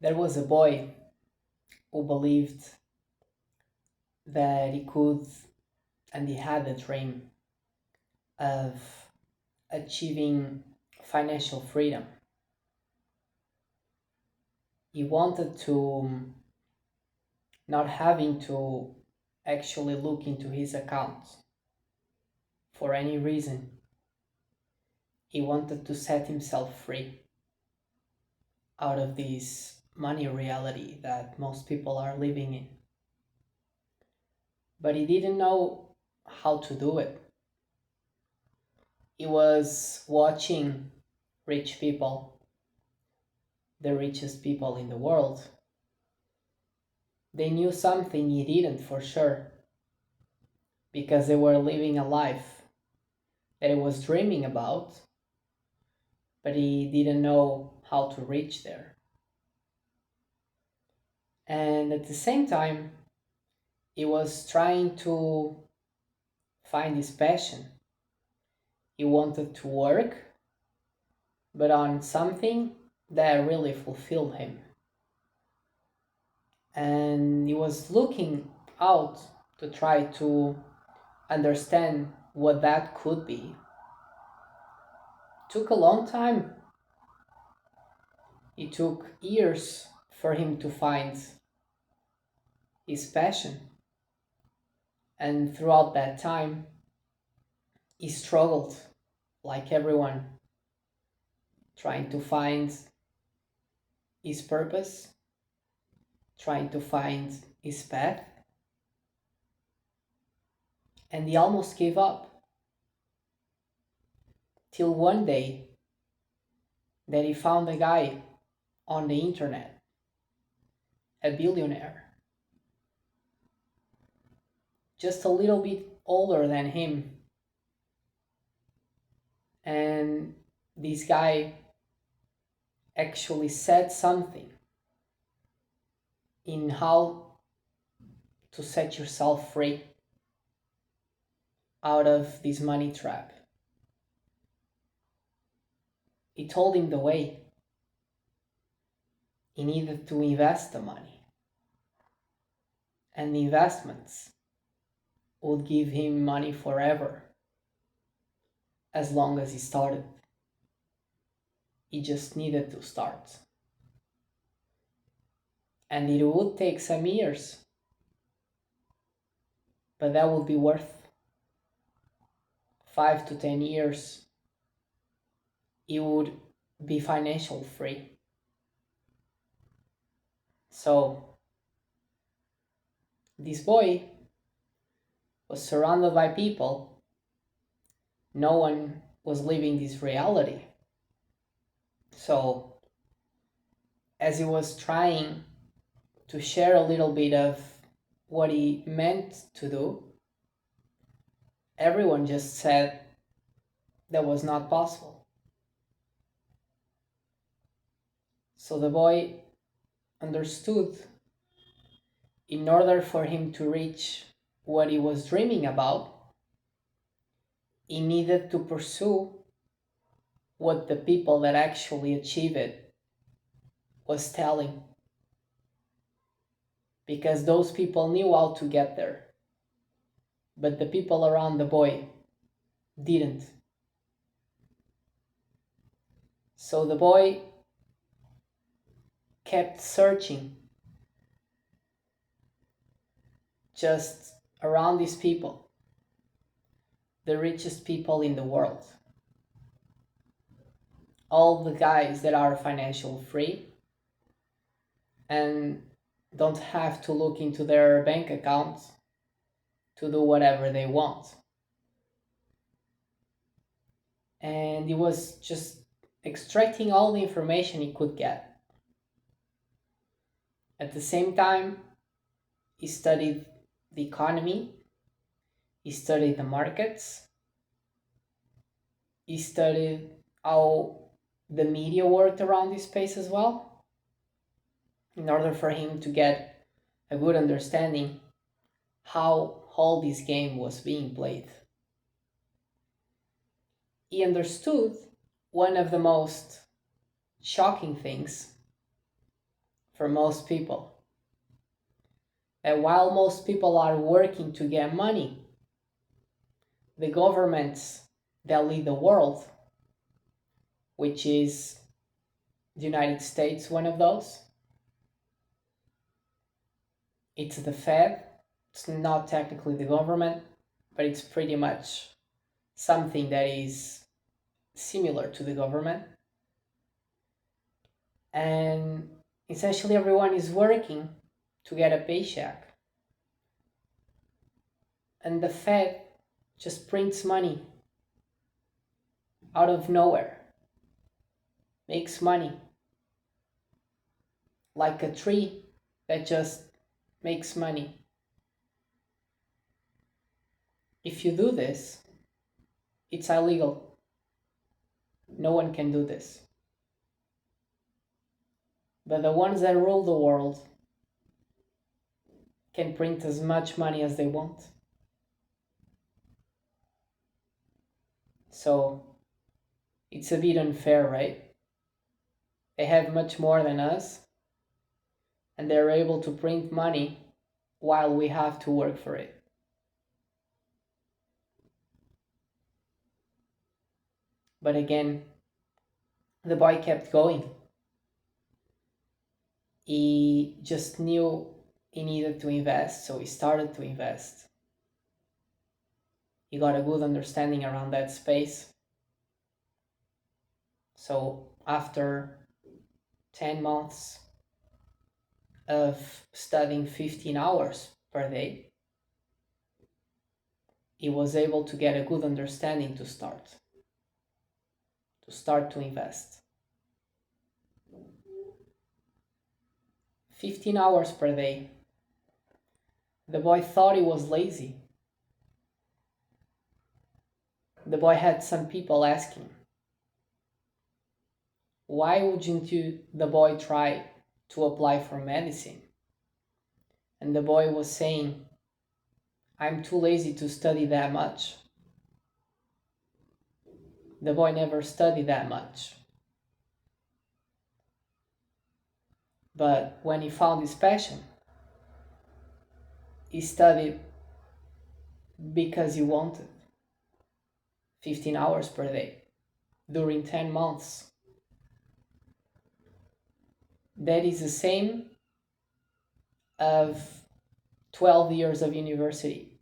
There was a boy who believed that he could and he had a dream of achieving financial freedom. He wanted to not having to actually look into his account for any reason. He wanted to set himself free out of this money reality that most people are living in. But he didn't know how to do it. He was watching rich people, the richest people in the world. They knew something he didn't for sure because they were living a life that he was dreaming about, but he didn't know how to reach there. And at the same time, he was trying to find his passion. He wanted to work, but on something that really fulfilled him. And he was looking out to try to understand what that could be. Took a long time. It took years for him to find his passion. And throughout that time, he struggled like everyone, trying to find his purpose, trying to find his path, and he almost gave up till one day that he found a guy on the internet, a billionaire, just a little bit older than him. And this guy actually said something in how to set yourself free out of this money trap. He told him the way. He needed to invest the money, and the investments would give him money forever as long as he started. He just needed to start. And it would take some years, but that would be worth 5 to 10 years. He would be financial free. So this boy was surrounded by people. No one was living this reality. So as he was trying to share a little bit of what he meant to do, everyone just said that was not possible. So the boy understood in order for him to reach what he was dreaming about, he needed to pursue what the people that actually achieve it was telling, because those people knew how to get there, but the people around the boy didn't. So the boy kept searching just around these people, the richest people in the world, all the guys that are financial free and don't have to look into their bank accounts to do whatever they want. And he was just extracting all the information he could get. At the same time, he studied the economy, he studied the markets, he studied how the media worked around this space as well, in order for him to get a good understanding how all this game was being played. He understood one of the most shocking things for most people. And while most people are working to get money, the governments that lead the world, which is the United States, one of those, it's the Fed. It's not technically the government, but it's pretty much something that is similar to the government. And essentially, everyone is working to get a paycheck. And the Fed just prints money out of nowhere, makes money like a tree that just makes money. If you do this, it's illegal. No one can do this. But the ones that rule the world can print as much money as they want. So it's a bit unfair, right? They have much more than us, and they're able to print money while we have to work for it. But again, the boy kept going. He just knew he needed to invest, so he started to invest. He got a good understanding around that space. So after 10 months of studying 15 hours per day, he was able to get a good understanding to start to invest. 15 hours per day. The boy thought he was lazy. The boy had some people asking, why wouldn't the boy try to apply for medicine? And the boy was saying, I'm too lazy to study that much. The boy never studied that much. But when he found his passion, he studied because he wanted. 15 hours per day during 10 months. That is the same of 12 years of university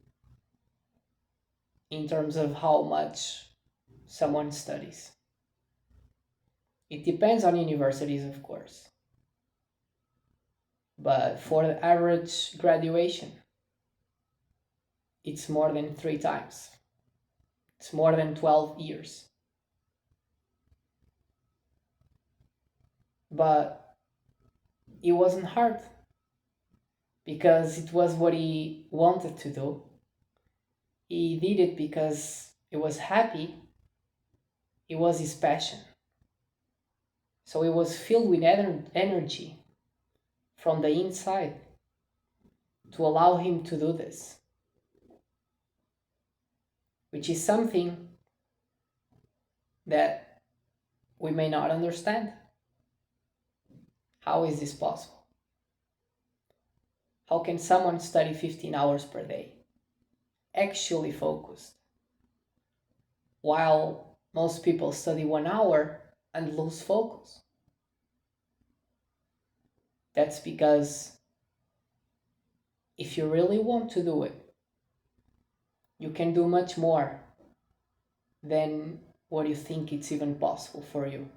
in terms of how much someone studies. It depends on universities, of course. But for the average graduation, it's more than 3 times. It's more than 12 years. But it wasn't hard because it was what he wanted to do. He did it because he was happy. It was his passion. So he was filled with energy from the inside to allow him to do this, which is something that we may not understand. How is this possible? How can someone study 15 hours per day, actually focused, while most people study 1 hour and lose focus? That's because if you really want to do it, you can do much more than what you think it's even possible for you.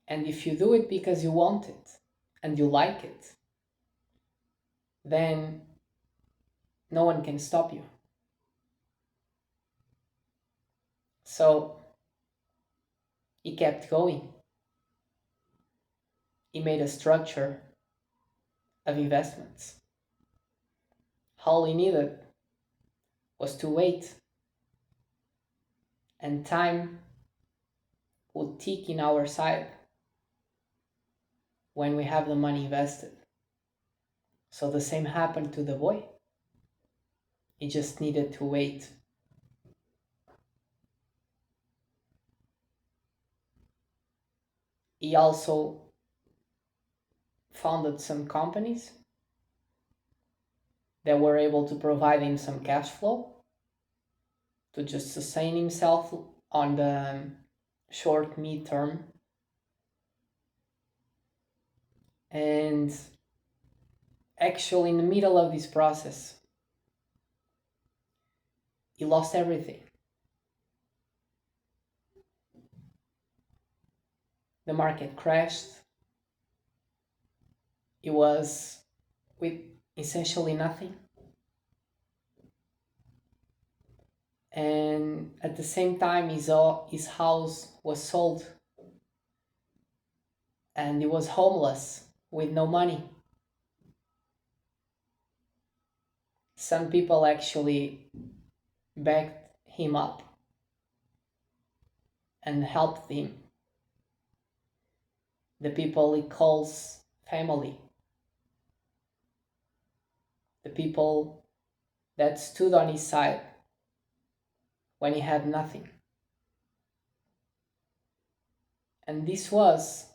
And if you do it because you want it and you like it, then no one can stop you. So he kept going. He made a structure of investments. All he needed was to wait, and time would tick in our side when we have the money invested. So the same happened to the boy. He just needed to wait. He also founded some companies that were able to provide him some cash flow to just sustain himself on the short mid term. And actually, in the middle of this process, he lost everything. The market crashed. He was with essentially nothing. And at the same time, his house was sold and he was homeless with no money. Some people actually backed him up and helped him. The people he calls family, the people that stood on his side when he had nothing. And this was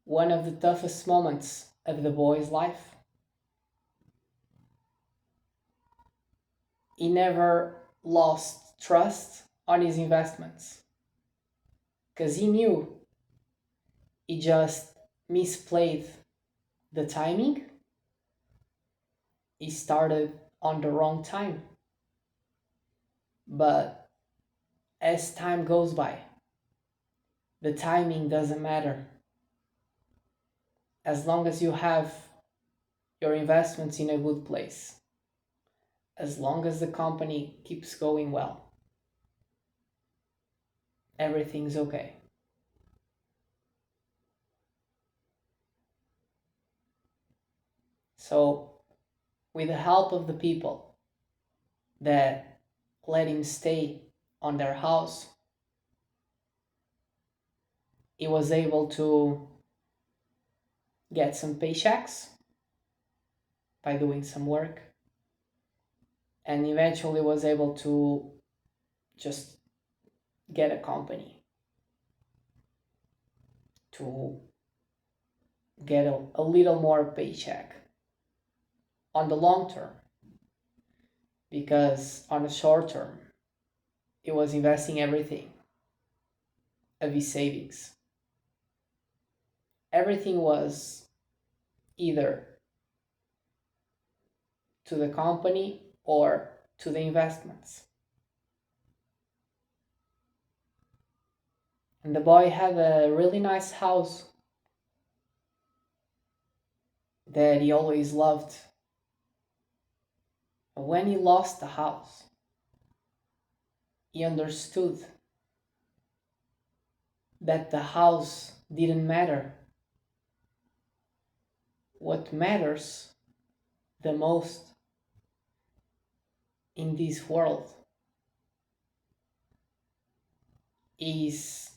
one of the toughest moments of the boy's life. He never lost trust on his investments because he knew he just misplayed the timing. He started on the wrong time. But as time goes by, the timing doesn't matter. As long as you have your investments in a good place, as long as the company keeps going well, everything's okay. So, with the help of the people that let him stay on their house, he was able to get some paychecks by doing some work, and eventually was able to just get a company to get a little more paycheck on the long term, because on the short term he was investing everything of his savings. Everything was either to the company or to the investments. And the boy had a really nice house that he always loved. But when he lost the house, he understood that the house didn't matter. What matters the most in this world is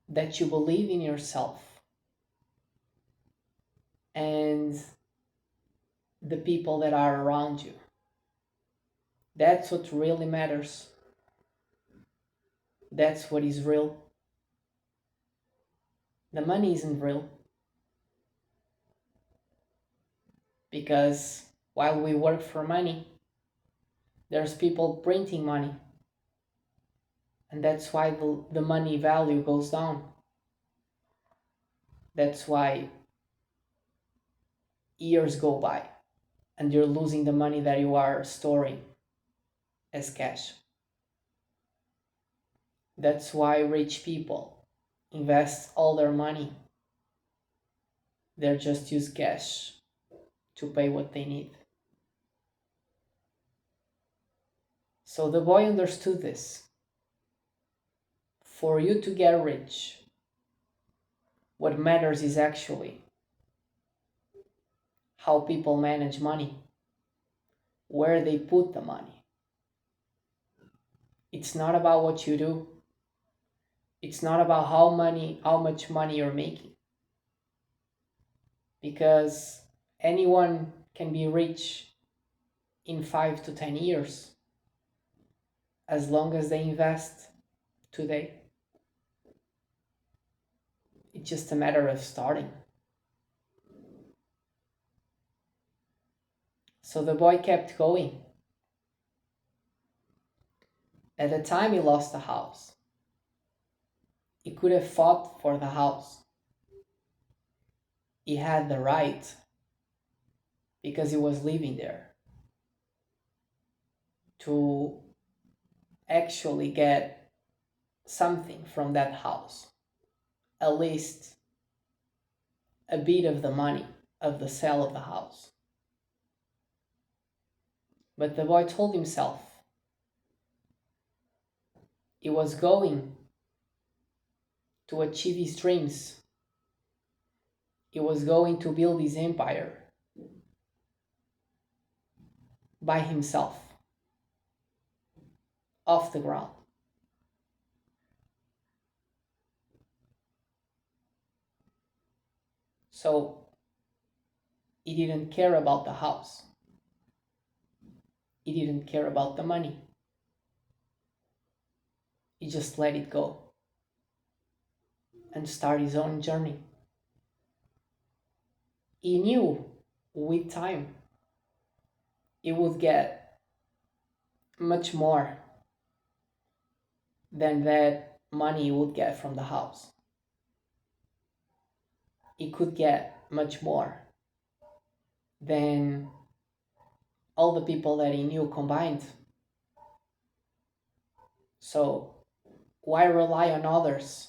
that you believe in yourself and the people that are around you. That's what really matters. That's what is real. The money isn't real, because while we work for money, there's people printing money, and that's why the money value goes down. That's why years go by and you're losing the money that you are storing as cash. That's why rich people invest all their money. They just use cash to pay what they need. So the boy understood this. For you to get rich, what matters is actually how people manage money, where they put the money. It's not about what you do. It's not about how much money you're making. Because anyone can be rich in 5 to 10 years as long as they invest today. It's just a matter of starting. So the boy kept going. At the time he lost the house, he could have fought for the house. He had the right because he was living there to actually get something from that house, at least a bit of the money of the sale of the house. But the boy told himself he was going to achieve his dreams. He was going to build his empire by himself, off the ground. So he didn't care about the house. He didn't care about the money. He just let it go and start his own journey. He knew with time he would get much more than that money he would get from the house. He could get much more than all the people that he knew combined. So why rely on others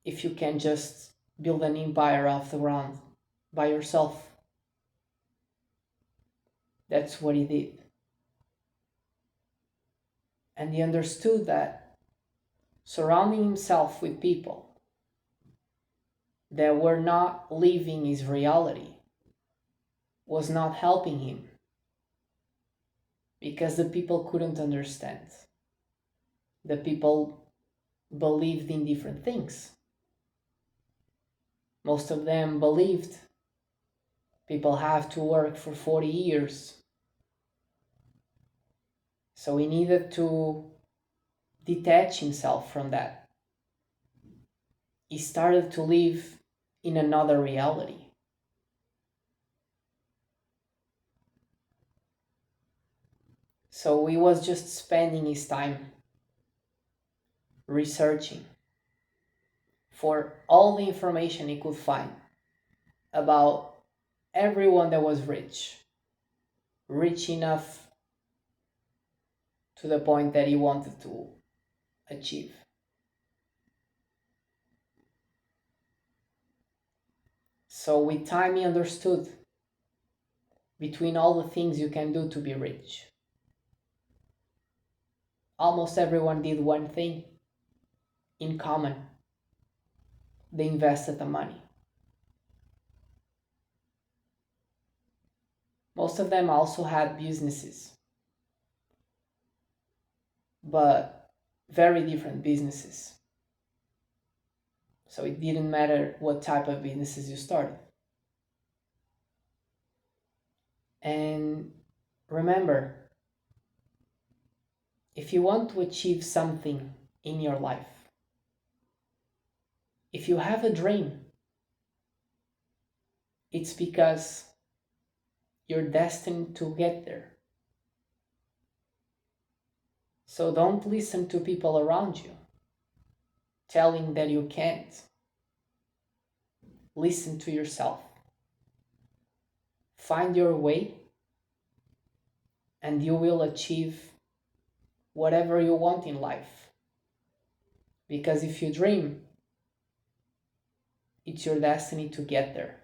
if you can just build an empire off the ground by yourself? That's what he did. And he understood that surrounding himself with people that were not living his reality was not helping him, because the people couldn't understand. The people believed in different things. Most of them believed people have to work for 40 years. So he needed to detach himself from that. He started to live in another reality. So he was just spending his time researching for all the information he could find about everyone that was rich enough to the point that he wanted to achieve. So with time he understood between all the things you can do to be rich, almost everyone did one thing in common. They invested the money. Most of them also had businesses, but very different businesses. So it didn't matter what type of businesses you started. And remember, if you want to achieve something in your life, if you have a dream, it's because you're destined to get there. So don't listen to people around you telling that you can't. Listen to yourself. Find your way, and you will achieve whatever you want in life. Because if you dream, it's your destiny to get there.